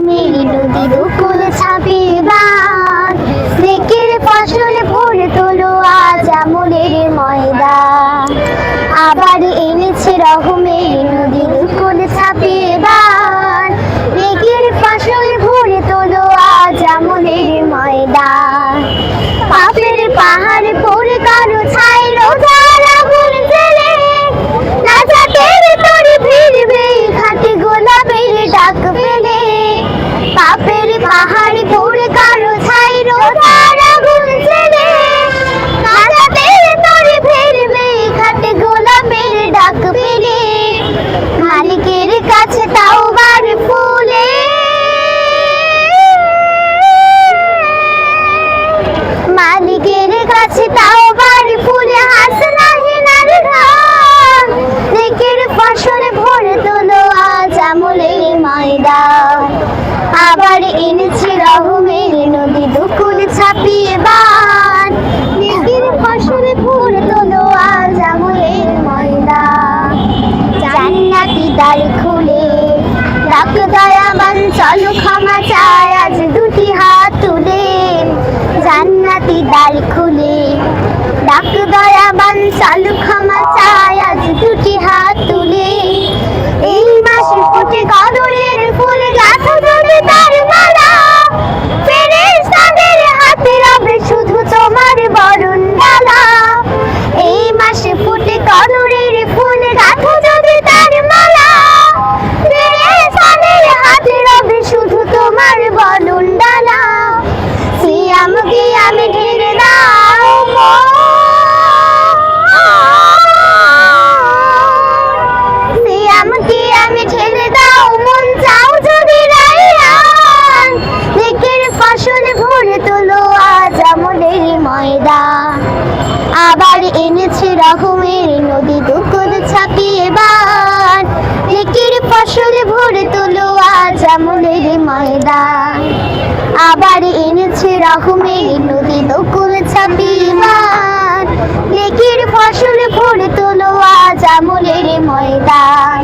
রহমের নদী দুকুল ছাপিয়ে বান, নেকের ফসল ভরে তোলো আজ আমলের ময়দান। আবার এনেছে রহমের নদী দুকুল ছাপিয়ে বান, নেকের ফসল ভরে তোলো আজ আমলের ময়দান। পাপের পাহাড় পড়ে কারো ছাই রোজার আগুন জ্বেলে, নাজাতের তরি ফিরবে ঘাটে গোলাপের ডাক পেলে। পাপের পাহাড় পড়ে কারো ছাই রোজার আগুন জ্বেলে, নাজাতের তরি ফিরবে ঘাটে গোলাপের ডাক পেলে। মালিকের কাছে তাওবার ফুলে, মালিকের কাছে তাওবার ফুলে হাসনাহিনার ঢাক, নেকের ফসল ভরে তোলো আজ আমলের ময়দান। আবার এনেছে রহমের নদী দুকুল ছাপিয়ে বান, নেকের ফসল ভরে তোলো আজ আমলের ময়দান। জান্নাতি দ্বার খুলে ডাক দয়াবান, চলো ক্ষমা চায় আজ দুটি হাত তুলে। জান্নাতি দ্বার খুলে ডাক দয়াবান, চলো ক্ষমা চায় আজ দুটি হাত তুলে। এই মাসে ফুটে কদরের ফুল, গাথো যদি তার মালা, ফেরেশতাদের হাতে রবে শুধু তোমার বরণ ডালা। এই মাসে ফুটে কদরের ফুল, গাথো যদি তার মালা, ফেরেশতাদের হাতে রবে শুধু তোমার বরণ ডালা। সিয়াম কিয়ামে ঢেলে দাও মন, সিয়াম কিয়ামে ঢেলে দাও মন, চাও যদি রায়হান, নেকের ফসল ভরে তোলো আজ আমলের ময়দান। আবার এনেছে রহমের নদী দুকুল ছাপিয়ে বান, নেকের ফসল ভরে তোলো আজ আমলের ময়দান। আবার এনেছে রহমের নদী দুকুল ছাপিয়ে বান, নেকের ফসল ভরে তোলো আজ আমলের ময়দান।